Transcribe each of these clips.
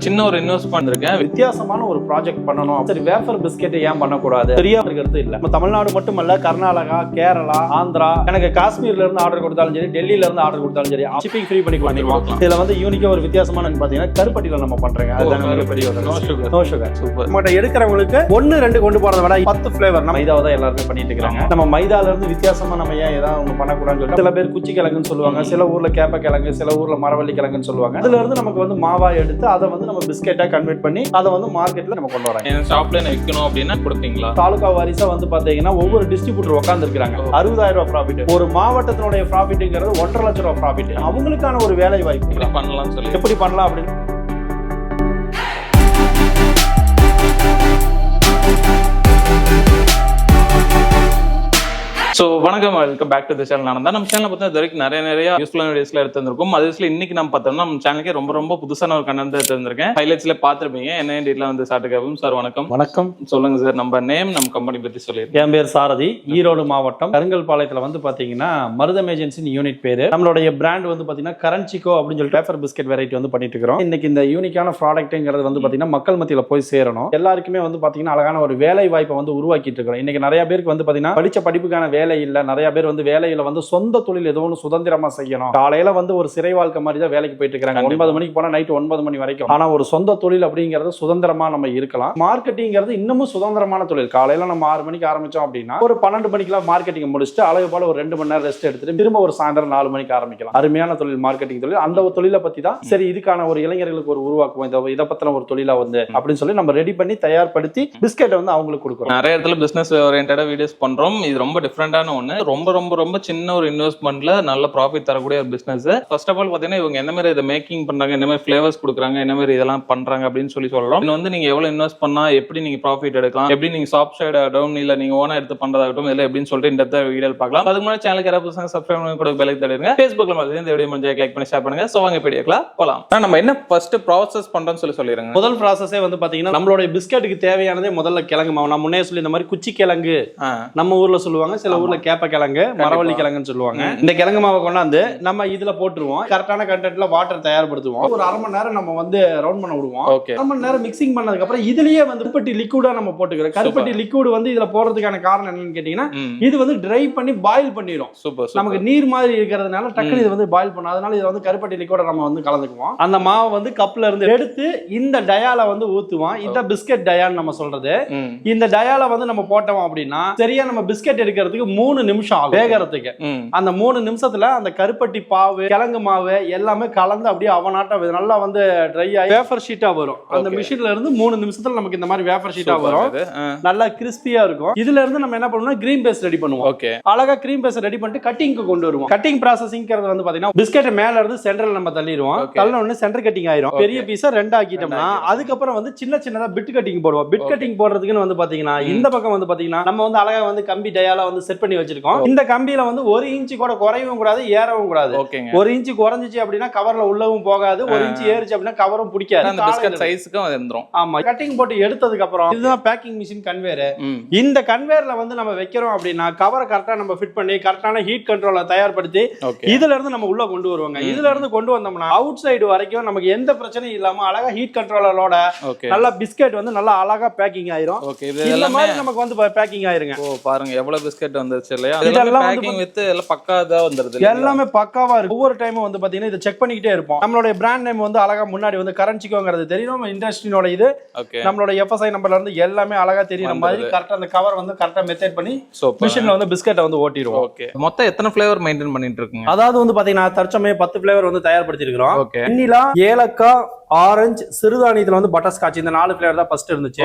சின்ன ஒரு இன்வெஸ்ட்மெண்ட் இருக்கேன், வித்தியாசமான ஒரு ப்ராஜெக்ட் பண்ணணும். சரி, வேஃபர் பிஸ்கெட் ஏன் பண்ணக்கூடாது? தெரியாம இருக்கிறது இல்ல. நம்ம தமிழ்நாடு மட்டுமல்ல, கர்நாடகா, கேரளா, ஆந்திரா, எனக்கு காஷ்மீர்ல இருந்து ஆர்டர் கொடுத்தாலும் சரி, டெல்லியில இருந்து ஆர்டர் கொடுத்தாலும் சரி, ஷிப்பிங் ஃப்ரீ பண்ணி பண்ணிக்கலாம். இதுல வந்து யூனிக்கா ஒரு வித்தியாசமான பாத்தீங்கன்னா கருப்பட்டியில நம்ம பண்றோங்க. அதுதான் மிகப்பெரிய ஒரு no sugar. No sugar. Super. நம்மகிட்ட எடுக்கிறவங்களுக்கு 1-2 கொண்டு போறதை விட 10 ஃபிளேவர் நம்ம மைதாவை தான் எல்லாருமே பண்ணிட்டு இருக்காங்க. நம்ம மைதால இருந்து வித்தியாசமா நம்ம ஏன் ஏதாவது ஒன்று பண்ணக்கூடாதுன்னு சொல்லிட்டு சில பேர் குச்சி கிழங்குன்னு சொல்லுவாங்க, சில ஊர்ல கேப்ப கிழங்கு, சில ஊர்ல மரவள்ளி கிழங்குன்னு சொல்லுவாங்க. அதுல இருந்து நமக்கு வந்து மாவா எடுத்து அதை வந்து நம்ம பிஸ்கெட்டா கன்வெர்ட் பண்ணி அதை வந்து மார்க்கெட்ல நம்ம கொண்டு வராங்க. என் ஷாப்ல என்ன விற்கணும் அப்படின்னா கொடுப்பீங்களா? தாலுகா வாரிசா வந்து பாத்தீங்கன்னா ஒவ்வொரு டிஸ்ட்ரிபியூட்டர் உட்கார்ந்து இருக்காங்க. 60,000 ரூபாய் ப்ராஃபிட். ஒரு மாவட்டத்தினுடைய ப்ராஃபிட்ங்கிறது 1.5 லட்சம் ரூபாய் ப்ராஃபிட். அவங்களுக்கான ஒரு வேலை வாய்ப்பு பண்ணலாம் சொல்லி எப்படி பண்ணலாம் அப்படின்னு ஸோ வணக்கம், welcome back to the channel. நான் தான் நம்ம சேனல் பார்த்தா இது வரைக்கும் நிறைய யூஸ்ஃபுல்லான வீடியோஸ்ல எடுத்து வந்திருக்கும். அதுல இன்னைக்கு நம்ம பார்த்தோம்னா நம்ம சேனலுக்கு ரொம்ப புதுசான ஒரு கண்டென்ட் எடுத்து வந்திருக்கேன். ஹைலைட்ஸ்ல பார்த்துருப்பீங்க. என்ன டீட்டெயில வந்து சாட்டுக்காவும் சார் வணக்கம். வணக்கம். சொல்லுங்க சார், நம்ம நேம் நம்ம கம்பெனி பத்தி சொல்லிருக்கேன். என் பேர் சாரதி, ஈரோடு மாவட்டம் கருங்கல்பாளையத்துல வந்து பாத்தீங்கன்னா மருதம் ஏஜென்சி யூனிட் பேரு. நம்மளுடைய பிராண்ட் வந்து பாத்தீங்கன்னா கரன்சிகோ அப்படின்னு சொல்லி வேஃபர் பிஸ்கெட் வெரைட்டி வந்து பண்ணிட்டு இருக்கிறோம். இன்னைக்கு இந்த யூனிக்கான ப்ராடக்ட்ங்கிறது வந்து பாத்தீங்கன்னா மக்கள் மத்தியில போய் சேரணும். எல்லாருக்குமே வந்து பாத்தீங்கன்னா அழகான ஒரு வேலை வாய்ப்பை வந்து உருவாக்கிட்டு இருக்கிறோம். இன்னைக்கு நிறைய பேருக்கு வந்து பாத்தீங்கன்னா படிச்ச படிப்புக்கான வேலை இல்ல. நிறைய பேர் வந்து வேலையில வந்து சொந்த தொழில் ஏதோ ஒன்று சுதந்திரமா செய்யணும். காலையில வந்து ஒரு சிறை வாழ்க்கை மாதிரி தான் வேலைக்கு போயிட்டு இருக்காங்க. 9 மணிக்கு போனா நைட் 9 மணி வரைக்கும். ஆனா ஒரு சொந்த தொழில் அப்படிங்கிறது சுதந்திரமா நம்ம இருக்கலாம். மார்க்கெட்டிங்கிறது இன்னமும் சுதந்திரமான தொழில். காலையில நம்ம 6 மணிக்கு ஆரம்பிச்சோம் அப்படின்னா ஒரு 12 மணிக்கெல்லாம் மார்க்கெட்டிங் முடிச்சுட்டு அழகு போல ஒரு 2 மணி நேரம் ரெஸ்ட் எடுத்துட்டு திரும்ப ஒரு சாயந்தரம் 4 மணிக்கு ஆரம்பிக்கலாம். அருமையான தொழில் மார்க்கெட்டிங் தொழில். அந்த ஒரு தொழிலை பத்தி தான் சரி இதுக்கான ஒரு இளைஞர்களுக்கு ஒரு உருவாக்குவோம், இதை பத்தின ஒரு தொழிலா வந்து அப்படின்னு சொல்லி நம்ம ரெடி பண்ணி தயார்படுத்தி பிஸ்கெட் வந்து அவங்களுக்கு கொடுக்குறோம். நிறைய இடத்துல பிசினஸ் ஓரியன்டா வீடியோஸ் பண்றோம். இது ரொம்ப டிஃப்ரெண்டான ஒன்று. ரொம்ப சின்ன ஒரு இன்வெஸ்ட்மெண்ட்ல நல்ல ப்ராஃபிட் தரக்கூடிய ஒரு பிசினஸ். ஃபர்ஸ்ட் ஆஃப் ஆல் பாத்தீங்கன்னா இவங்க என்ன மாதிரி இதை மேக்கிங் பண்றாங்க, என்ன மாதிரி ஃபிளேவர்ஸ் கொடுக்குறாங்க, என்ன மாதிரி இதெல்லாம் பண்றாங்க அப்படின்னு சொல்லலாம். இது வந்து நீங்க எவ்வளவு இன்வெஸ்ட் பண்ணா எப்படி நீங்க ப்ராஃபிட் எடுக்கலாம், எப்படி நீங்க ஷாப் சைடு ஆகட்டும் இல்ல நீங்க ஓனா எடுத்து பண்றதாகட்டும் இல்லை எப்படின்னு சொல்லிட்டு இந்த வீடியோ பார்க்கலாம். அதுக்கு முன்னாடி சேனலுக்கு யாராவது புதுசாக சப்ஸ்கிரைப் பண்ணி கூட பெல் தட்டிடுங்க. ஃபேஸ்புக்ல மாதிரி இந்த வீடியோ முடிஞ்சா லைக் பண்ணி ஷேர் பண்ணுங்க. சோ வாங்க வீடியோக்குலாம் போலாம். நம்ம என்ன ஃபர்ஸ்ட் ப்ராசஸ் பண்றோம்னு சொல்லிடுங்க. முதல் ப்ராசஸே வந்து பாத்தீங்கன்னா நம்மளுடைய பிஸ்கெட்டுக்கு தேவையானதே முதல்ல கிழங்கு மாவு. நான் முன்னே சொல்லி இந்த மாதிரி குச்சி கிழங்கு நம்ம ஊர்ல சொல்லுவாங்க, சில ஊர்ல கேப்ப கிழங்கு, மரவள்ளி கிழங்குன்னு சொல்லுவாங்க. இந்த கிழங்கு மாவை கொண்டாந்து நம்ம இதுல போட்டுருவோம். கரெக்டான கண்டென்ட்ல வாட்டர் தயார்படுத்துவோம். ஒரு அரை மணி நேரம் நம்ம வந்து ரவுண்ட் பண்ண விடுவோம். அரை மணி நேரம் மிக்சிங் பண்ணதுக்கு அப்புறம் இதுலயே வந்து கருப்பட்டி லிக்விடா நம்ம போட்டுக்கிறோம். கருப்பட்டி லிக்விட் வந்து இதுல போறதுக்கான காரணம் என்னன்னு கேட்டீங்கன்னா இது வந்து ட்ரை பண்ணி பாயில் பண்ணிடும். நமக்கு நீர் மாதிரி இருக்கிறதுனால டக்குனு இது வந்து பாயில் பண்ணும். அதனால இது வந்து கருப்பட்டி லிக்விட நம்ம வந்து கலந்துக்குவோம். அந்த மாவை வந்து கப்ல இருந்து எடுத்து இந்த டயால வந்து ஊத்துவோம். இந்த பிஸ்கெட் டயான்னு நம்ம சொல்றது. இந்த டயால வந்து நம்ம போட்டோம் அப்படின்னா சரியா நம்ம பிஸ்கெட் எடுக்கிறதுக்கு 3 நிமிஷம் ஆகும் வேகறதுக்கு. அந்த 3 நிமிஷத்துல அந்த கருப்பட்டி பாவு, கிழங்கு மாவு எல்லாமே கலந்து அப்படியே அவனாட்டம் நல்லா வந்து ட்ரை ஆகி வேஃபர் ஷீட்டா வரும். அந்த மிஷின்ல இருந்து 3 நிமிஷத்துல நமக்கு இந்த மாதிரி வேஃபர் ஷீட்டா வரும். நல்லா கிறிஸ்பியா இருக்கும். இதுல இருந்து நம்ம என்ன பண்ணுவோம்னா கிரீம் பேஸ்ட் ரெடி பண்ணுவோம். அழகா கிரீம் பேஸ்ட் ரெடி பண்ணிட்டு கட்டிங்க்கு கொண்டு வருவோம். கட்டிங் ப்ராசஸிங்கிறது வந்து பாத்தீங்கன்னா பிஸ்கெட் மேல இருந்து சென்டர்ல நம்ம தள்ளிடுவோம். தள்ள உடனே சென்டர் கட்டிங் ஆயிரும். பெரிய பீஸா 2 ஆக்கிட்டோம்னா அதுக்கப்புறம் வந்து சின்னதா பிட் கட்டிங் போடுவோம். பிட் கட்டிங் போடுறதுக்குன்னு வந்து பாத்தீங்கன்னா இந்த பக்கம் வந்து பாத்தீங்கன்னா நம்ம வந்து அழகா வந்து கம்பி டயால வந்து செட் பண்ணி வச்சிருக்கோம். இந்த கம்பியில வந்து 1 இன்ச் கூட குறையவும் கூடாது, ஏறவும் கூடாது. 1 இன்ச் குறைஞ்சிச்சு அப்படின்னா கவர்ல உள்ளவும் போகாது, 1 இன்ச் ஏறிச்சு அப்படின்னா கவரும் பிடிக்காது. அந்த பிஸ்கட் சைஸ்க்கு வந்துரும். ஆமா, கட்டிங் போட்டு எடுத்ததுக்கு அப்புறம் இதுதான் பேக்கிங் மிஷின் கன்வேயர். இந்த கன்வேயர்ல வந்து நம்ம வைக்கிறோம் அப்படின்னா கவரை கரெக்டா நம்ம ஃபிட் பண்ணி கரெக்டான ஹீட் கண்ட்ரோலை தயார்படுத்தி இதுல இருந்து நம்ம உள்ள கொண்டு வருவாங்க. இதுல இருந்து கொண்டு வந்தோம்னா அவுட் சைடு வரைக்கும் நமக்கு எந்த பிரச்சனையும் இல்லாம அழகா ஹீட் கண்ட்ரோலரோட நல்லா பிஸ்கட் வந்து நல்லா அழகா பேக்கிங் ஆயிரும். இந்த மாதிரி நமக்கு வந்து பேக்கிங் ஆயிருங்க. பாருங்க எவ்வளவு பிஸ்கட் வந்துருச்சு இல்லையா? பேக்கிங் வித் எல்லாம் பக்காவா வந்துருது. எல்லாமே பக்காவா இருக்கு. ஒவ்வொரு டைமும் வந்து பாத்தீங்கன்னா இதை செக் பண்ணிக்கிட்டே இருப்போம். நம்மளுடைய பிராண்ட் நேம் வந்து அழகா முன்னாடி வந்து கரன்சிக்கோங்கிறது தெரியும். இண்டஸ்ட்ரியோட இது நம்மளோட FSI நம்பர்ல இருந்து எல்லாமே அழகா தெரியுற மாதிரி கரெக்டா அந்த கவர் வந்து கரெக்டா மெத்தட் பண்ணி மிஷின்ல வந்து பிஸ்கட்டை வந்து ஓட்டிடுவோம். மொத்தம் எத்தனை ஃபிளேவர் மெயின்டைன் பண்ணிட்டு இருக்கீங்க? அதாவது வந்து பாத்தீங்கன்னா தற்சமயம் 10 ஃபிளேவர் வந்து தயார்படுத்தி இருக்கிறோம். வெண்ணிலா, ஏலக்காய், ஆரஞ்சு, சிறுதானியத்துல வந்து பட்டர் ஸ்காட்ச், இந்த 4 ஃபிளேவர் தான் ஃபர்ஸ்ட் இருந்துச்சு.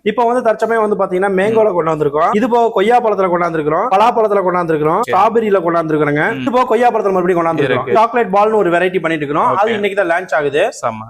இப்போ வந்து தற்சமயம் வந்து பாத்தீங்கன்னா மேங்கோல கொண்டு வந்திருக்கோம். இது போக கொய்யா பழத்துல கொண்டாந்துருக்கோம், பலாப்பழத்துல கொண்டாந்துருக்கோம், ஸ்ட்ராபெரியில கொண்டாந்துருக்கோங்க. இது போக கொய்யா பழத்துல மறுபடியும் கொண்டாந்துருக்கோம். சாக்லேட் பால்னு ஒரு வெரைட்டி பண்ணிட்டு இருக்கோம். அது இன்னைக்கு தான் லான்ச் ஆகுது.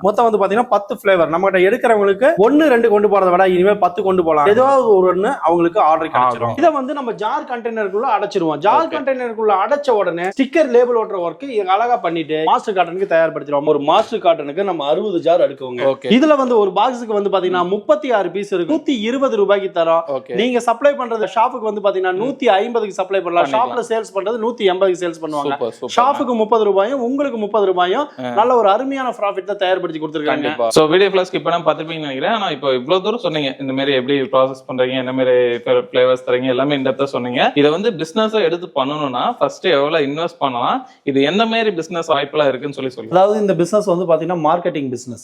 மொத்தம் வந்து பாத்தீங்கன்னா 10 ஃபிளேவர். நம்ம கிட்ட எடுக்கிறவங்களுக்கு 1-2 கொண்டு போறதை விட இனிமேல் 10 கொண்டு போலாம். ஏதாவது ஒரு அவங்களுக்கு ஆர்டர் கிடைச்சிடும். இதை வந்து நம்ம ஜார் கண்டெய்னருக்குள்ள அடைச்சிருவோம். ஜார் கண்டெய்னருக்குள்ள அடைச்ச உடனே ஸ்டிக்கர் லேபிள் ஓட்டுற ஒர்க் அழகா பண்ணிட்டு மாஸ்டர் கார்டனுக்கு தயார்படுத்திடுவோம். ஒரு மாஸ்டர் கார்டனுக்கு நம்ம 60 ஜார் அடுக்குவாங்க. இதுல வந்து ஒரு பாக்ஸுக்கு வந்து பாத்தீங்கன்னா 36 பீஸ் இருக்கு, 120 ரூபாய்க்கு தரோம். நீங்க சப்ளை பண்றது ஷாப்புக்கு வந்து பாத்தீங்கன்னா 150க்கு சப்ளை பண்ணலாம். ஷாப்ல சேல்ஸ் பண்றது 180க்கு சேல்ஸ் பண்ணுவாங்க. ஷாப்புக்கு 30 ரூபாயும் உங்களுக்கு 30 ரூபாயும் நல்ல ஒரு அருமையான ப்ராஃபிட் தான் தயார்படுத்தி கொடுத்துருக்காங்க. சோ வீடியோ ஃபிளாஸ் ஸ்கிப் பண்ணாம பாத்துப்பீங்கன்னு நினைக்கிறேன். ஆனா இப்போ இவ்வளவு தூரம் சொன்னீங்க, இந்த மாதிரி எப்படி ப்ராசஸ் பண்றீங்க, என்ன மாதிரி ஃபிளேவர்ஸ் தரீங்க, எல்லாமே இந்த டெப்தா சொன்னீங்க. இதை வந்து பிசினஸா எடுத்து பண்ணணும்னா ஃபர்ஸ்ட் எவ்வளவு இன்வெஸ்ட் பண்ணலாம், இது எந்த மாதிரி பிசினஸ் வாய்ப்புலாம் இருக்குன்னு சொல்லி அதாவது இந்த பிசினஸ் வந்து பாத்தீங்கன்னா மார்க்கெட்டிங் பிசினஸ்.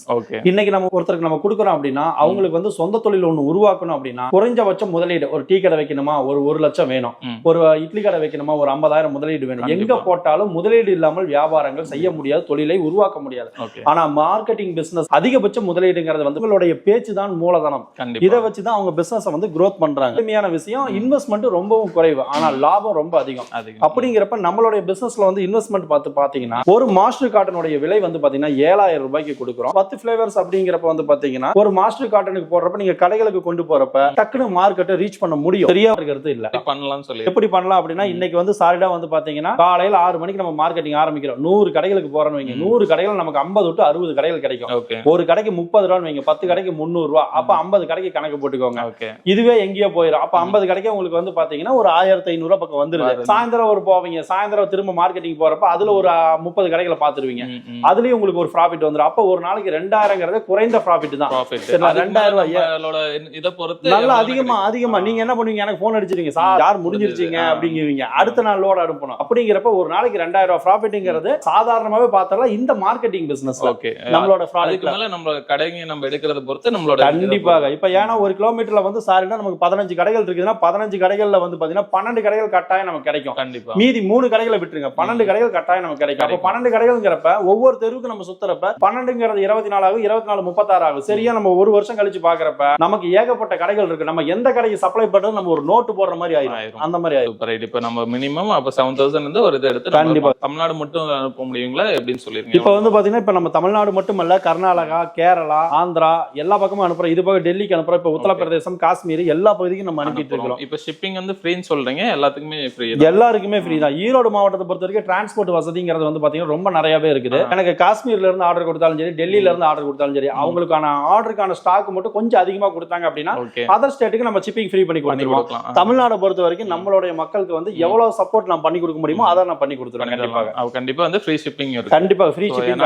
இன்னைக்கு நம்ம ஒருத்தருக்கு நம்ம கொடுக்குறோம் அப்படின்னா அவங்களுக்கு வந்து சொந்த தொழில் ஒண்ணு உருவாக்கணும் அப்படின்னா குறைஞ்சபட்சம் முதலீடு, ஒரு டீ கடை வைக்கணுமா ஒரு 1 லட்சம் வேணும், ஒரு இட்லி கடை வைக்கணுமா ஒரு 50,000 முதலீடு வேணும். எங்க போட்டாலும் முதலீடு இல்லாமல் வியாபாரங்கள் செய்ய முடியாது, தொழிலை உருவாக்க முடியாது. ஆனா மார்க்கெட்டிங் பிசினஸ் அதிகபட்ச முதலீடுங்கிறது வந்து உங்களுடைய பேச்சு தான் மூலதனம். இதை வச்சுதான் அவங்க பிசினஸ் வந்து growth பண்றாங்க. உண்மையான விஷயம், இன்வெஸ்ட்மெண்ட் ரொம்பவும் குறைவு, ஆனா லாபம் ரொம்ப அதிகம். அப்படிங்கிறப்ப நம்மளுடைய பிசினஸ்ல வந்து இன்வெஸ்ட்மெண்ட் பாத்தீங்கன்னா ஒரு மாஸ்டர் கார்டனுடைய விலை வந்து பாத்தீங்கன்னா 7,000 ரூபாய்க்கு கொடுக்குறோம். 10 ஃபிளேவர்ஸ் அப்படிங்கிறப்ப வந்து பாத்தீங்கன்னா ஒரு மாஸ்டர் கார்டனுக்கு போடுறப்ப நீங்க கடைகளுக்கு கொண்டு போறப்ப டக்குனு மார்க்கெட்டை ரீச் பண்ண முடியும். சரியா இருக்கிறது இல்ல பண்ணலாம் சொல்லி எப்படி பண்ணலாம் அப்படின்னா இன்னைக்கு வந்து சாலிடா வந்து பாத்தீங்கன்னா காலையில 6 மணிக்கு நம்ம மார்க்கெட்டிங் ஆரம்பிக்கிறோம். 100 கடைகளுக்கு போறோம்னு வைங்க, 100 கடைகள் நமக்கு 50 to 60 கடைகள் கிடைக்கும். ஒரு கடைக்கு 30 ரூபான்னு வைங்க, 10 கடைக்கு 300 ரூபாய், அப்ப 50 கடைக்கு கணக்கு போட்டுக்கோங்க. இதுவே எங்கேயோ போயிடும். அப்ப 50 கடைக்கு உங்களுக்கு வந்து பாத்தீங்கன்னா ஒரு 1,500 ரூபாய் பக்கம் வந்துருது. சாயந்தரம் ஒரு போவீங்க, சாயந்தரம் திரும்ப மார்க்கெட்டிங் போறப்ப அதுல ஒரு 30 கடைகளை பாத்துருவீங்க, அதுலயும் உங்களுக்கு ஒரு ப்ராஃபிட் வந்துடும். அப்ப ஒரு நாளைக்கு 2000ங்கிறது குறைந்த ப்ராஃபிட் தான். 2000 ரூபாய் இதை பொறுத்து நல்லா அதிகமா நீங்க என்ன பண்ணுவீங்க, எனக்கு போன் அடிச்சிருவீங்க, யார் முடிஞ்சிருச்சீங்க அப்படிங்குவீங்க, அடுத்த நாள் லோட் அனுப்பணும். அப்படிங்கிறப்ப ஒரு நாளைக்கு 2000 ரூபாய் ப்ராஃபிட்ங்கிறது சாதாரணமாவே பார்த்தாலும் இந்த மார்க்கெட்டிங் பிசினஸ் நம்மளோட நம்ம கடைங்க நம்ம எடுக்கிறத பொறுத்து நம்மளோட கண்டிப்பாக. இப்ப ஏன்னா ஒரு கிலோமீட்டர்ல வந்து சாரினா நமக்கு 15 கடைகள் இருக்குதுன்னா 15 கடைகள்ல வந்து பாத்தீங்கன்னா 12 கடைகள் கட்டாயம் நமக்கு கிடைக்கும். கண்டிப்பா மீதி 3 கடைகளை விட்டுருங்க, 12 கடைகள் கட்டாயம் நமக்கு கிடைக்கும். அப்ப 12 கடைகள்ங்கிறப்ப ஒவ்வொரு தெருவுக்கு நம்ம சுத்துறப்ப 12ங்கிறது 24 ஆகும், 24 36 ஆகும். சரியா நம்ம ஒரு வருஷம் கழிச்சு பாக்குறப்ப நமக்கு ஏகப்பட்ட கடைகள் இருக்கு. நம்ம எந்த கடைக்கு சப்ளை பண்றது நம்ம ஒரு நோட்டு போடுற மாதிரி ஆயிரும், அந்த மாதிரி ஆயிரும். இப்ப நம்ம மினிமம் அப்ப 7,000 இருந்து ஒரு இது எடுத்து கண்டிப்பா தமிழ்நாடு மட்டும் அனுப்ப முடியுங்களா எப்படின்னு சொல்லிருக்கீங்க. இப்ப வந்து பாத்தீங்கன்னா இப்ப நம்ம தமிழ்நாடு மட்டுமல்ல, கர்நாடகா, கேரளா, ஆந்திரா எல்லா பக்கமும் அனுப்புறோம். இது போக டெல்லிக்கு அனுப்புறோம். இப்ப உத்தரப்பிரதேசம், காஷ்மீர் எல்லா பகுதிக்கும் நம்ம அனுப்பிட்டு இருக்கோம். இப்ப ஷிப்பிங் வந்து ஃப்ரீன்னு சொல்றீங்க, எல்லாத்துக்குமே ஃப்ரீ, எல்லாருக்குமே ஃப்ரீ தான். ஈரோடு மாவட்டத்தை பொறுத்த வரைக்கும் டிரான்ஸ்போர்ட் வசதிங்கிறது வந்து பாத்தீங்கன்னா ரொம்ப நிறையவே இருக்குது. எனக்கு காஷ்மீர்ல இருந்து ஆர்டர் கொடுத்தாலும் சரி, டெல்லியில இருந்து ஆர்டர் கொடுத்தாலும் சரி, அவங்களுக்கான ஆர்டருக்கான ஸ்டாக் மட்டும் கொஞ்சம் அதிகமா கொடுத்தாங்க அப்படின்னா அதர் ஸ்டேட்டுக்கு நம்ம ஷிப்பிங் ஃப்ரீ பண்ணி கொடுத்துருவோம். தமிழ்நாடு பொறுத்த வரைக்கும் நம்மளுடைய மக்களுக்கு வந்து எவ்வளவு சப்போர்ட் நான் பண்ணி கொடுக்க முடியுமோ அதை நான் பண்ணி கொடுத்துருவேன். கண்டிப்பா வந்து ஃப்ரீ ஷிப்பிங் இருக்கு. கண்டிப்பா ஃப்ரீ ஷிப்பிங்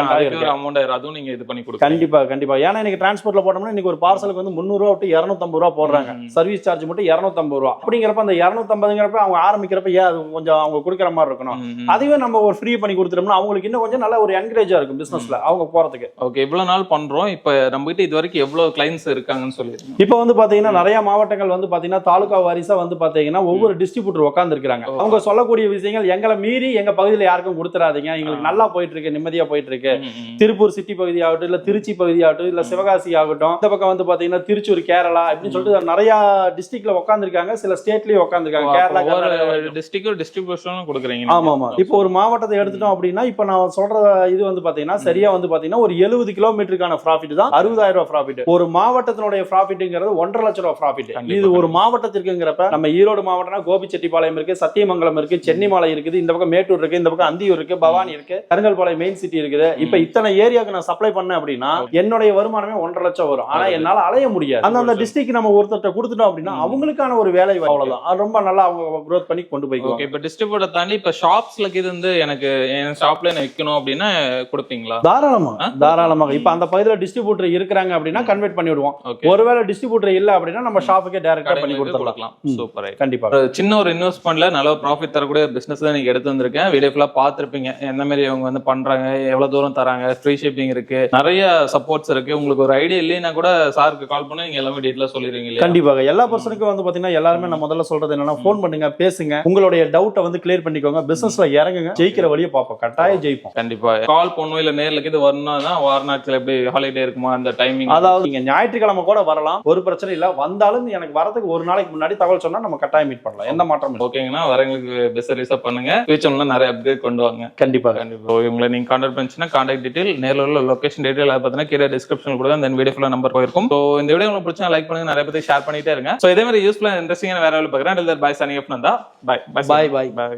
அமௌண்ட் அதுவும் நீங்க இது பண்ணி கொடுங்க. கண்டிப்பா ஏன்னா இன்னைக்கு டிரான்ஸ்போர்ட்ல போட்டோம்னா இன்னைக்கு ஒரு பார்சலுக்கு வந்து 300 ரூபாய் to 250 ரூபாய் போடுறாங்க. சர்வீஸ் சார்ஜ் மட்டும் 250 ரூபாய். அப்படிங்கிறப்ப அந்த 250ங்கிறப்ப அவங்க ஆரம்பிக்கிறப்ப ஏன் அது கொஞ்சம் அவங்க கொடுக்குற மாதிரி இருக்கணும். அதுவே நம்ம ஒரு ஃப்ரீ பண்ணி கொடுத்துட்டோம்னா அவங்களுக்கு இன்னும் கொஞ்சம் நல்ல ஒரு என்கரேஜா இருக்கும் பிசினஸ்ல அவங்க போறதுக்கு. ஓகே, இவ்வளவு நாள் பண்றோம். இப்ப நம்ம கிட்ட இது வரைக்கும் எவ்வளவு கிளைண்ட்ஸ் இருக்காங்கன்னு சொல்லிருக்கீங்க. இப்ப வந்து பாத்தீங்கன்னா நிறைய மாவட்டங்கள் வந்து பாத்தீங்கன்னா தாலுகா வாரிசா வந்து பாத்தீங்கன்னா ஒவ்வொரு டிஸ்ட்ரிபியூட்டர் உட்கார்ந்து இருக்காங்க. அவங்க சொல்லக்கூடிய விஷயங்கள் எங்களை மீறி எங்க பகுதியில யாருக்கும் கொடுத்துறாதீங்க, எங்களுக்கு நல்லா போயிட்டு இருக்கு, நிம்மதியா போயிட்டு இருக்கு. திருப்பூர் சிட்டி பகுதி ஆகட்டும், இல்ல திருச்சி பகுதி ஆகட்டும், இல்ல சிவகாசி ஆகட்டும், இந்த பக்கம் வந்து பாத்தீங்கன்னா திருச்சூர், கேரளா இப்படின்னு சொல்லிட்டு நிறைய டிஸ்ட்ரிக்ட்ல உட்கார்ந்து இருக்காங்க. சில ஸ்டேட்லயும் உட்கார்ந்து இருக்காங்க. கேரளா டிஸ்ட்ரிக்ட் டிஸ்ட்ரிபியூஷன் கொடுக்குறீங்க. ஆமா. இப்போ ஒரு மாவட்டத்தை எடுத்துட்டோம் அப்படின்னா இப்ப நான் சொல்ற இது வந்து பாத்தீங்கன்னா சரியா வந்து பாத்தீங்கன்னா ஒரு 70 கிலோமீட்டருக்கான ப்ராஃபிட் தான் 60,000 ரூபாய் ப்ராஃபிட். ஒரு மாவட்டத்தினுடைய ப்ராஃபிட்ங்கிறது 1.5 லட்சம் ரூபாய் ப்ராஃபிட். இது ஒரு மாவட்டத்திற்குங்கிறப்ப நம்ம ஈரோடு மாவட்டம்னா கோபிச்செட்டிப்பாளையம் இருக்கு, சத்தியமங்கலம் இருக்கு, சென்னிமலை இருக்குது, இந்த பக்கம் மேட்டூர் இருக்கு, இந்த பக்கம் அந்தியூர் இருக்கு, பவானி இருக்கு, கருங்கல்பாளையம் மெயின் சிட்டி இருக்குது. இப்ப இத்தனை ஏரியாவுக்கு நான் சப்ளை பண்ணேன் அப்படின்னா என்னுடைய வருமானமே 1.5 லட்சம் வரும். ஆனா என்னால அலைய முடியாது. அந்த டிஸ்ட்ரிக்ட் நம்ம ஒருத்தர் கொடுத்துட்டோம் அப்படின்னா அவங்களுக்கான ஒரு வேலை அவ்வளவுதான். அது ரொம்ப நல்லா அவங்க growth பண்ணி கொண்டு போய்க்குவாங்க. இப்ப டிஸ்ட்ரிபியூட்டர் தாண்டி இப்ப ஷாப்ஸ்ல இருந்து எனக்கு என் ஷாப்ல விற்கணும் அப்படின்னா கொடுப்பீங்களா? தாராளமாக. இப்ப அந்த பகுதியில டிஸ்ட்ரிபியூட்டர் இருக்காங்க அப்படின்னா கன்வெர்ட் பண்ணி விடுவோம். ஒருவேளை டிஸ்ட்ரிபியூட்டர் இல்ல அப்படின்னா நம்ம ஷாப்புக்கே டைரக்டா பண்ணி கொடுத்துடலாம். சூப்பர். கண்டிப்பா சின்ன ஒரு இன்வெஸ்ட்மெண்ட்ல நல்ல ப்ராஃபிட் தரக்கூடிய பிசினஸ் தான் நீங்க எடுத்து வந்திருக்கேன். வீடியோ ஃபுல்லா பாத்துருப்பீங்க, எந்த மாதிரி அவங்க வந்து பண்றாங்க, எவ்வளவு தூரம் தராங்க, ஃப்ரீ ஷிப்பிங் இருக்கு, நிறைய சப்போர்ட்ஸ் இருக்கு. உங்களுக்கு ஒரு ஐடியா இல்லைன்னா கூட சாருக்கு கால் பண்ணி நீங்க எல்லாமே டீடைலா சொல்லிடுவீங்க. கண்டிப்பாக எல்லா பர்சனுக்கும் வந்து பாத்தீங்கன்னா எல்லாருமே நான் முதல்ல சொல்றது என்னன்னா போன் பண்ணுங்க, பேசுங்க, உங்களுடைய டவுட்டை வந்து கிளியர் பண்ணிக்கோங்க, பிசினஸ்ல இறங்குங்க, ஜெயிக்கிற வழியை பார்ப்போம், கட்டாயம் ஜெயிப்போம். கண்டிப்பா கால் பண்ணுவோம். இல்ல நேர்ல இது வரணும்னா வார நாட்கள் எப்படி ஹாலிடே இருக்குமா அந்த டைமிங்? அதாவது நீங்க ஞாயிற்றுக்கிழமை கூட வரலாம், ஒரு பிரச்சனை இல்ல. வந்தாலும் எனக்கு வரதுக்கு ஒரு நாளைக்கு முன்னாடி தகவல் சொன்னா நம்ம கட்டாயம் மீட் பண்ணலாம், எந்த மாற்றம் இல்லை. ஓகேங்கன்னா வரவங்களுக்கு பெஸ்ட் சர்வீஸா பண்ணுங்க, ஃபியூச்சர்ல நிறைய அப்கிரேட் கொண்டு வாங்க. கண்டிப்பா. உங்களை நீங்க கான்டாக்ட் பண்ணிச்சுன்னா கான்டாக்ட் டீடைல், நேர்ல உள்ள லொகேஷன் டீடைல் பார்த்தீங்கன்னா கீழே டிஸ்கிரிப்ஷன் கொடுங்க. அந்த வீடியோ ஃபுல்லா நம்பர் போயிருக்கும். ஸோ இந்த வீடியோ உங்களுக்கு பிடிச்சா லைக் பண்ணுங்க, நிறைய பேருக்கு ஷேர் பண்ணிட்டே இருங்க. ஸோ இதே மாதிரி யூஸ்ஃபுல்லா இன்ட்ரெஸ்டிங்கான வேற பார்க்குறேன். பாய், சனிங் ஆஃப் நந்தா. பாய்.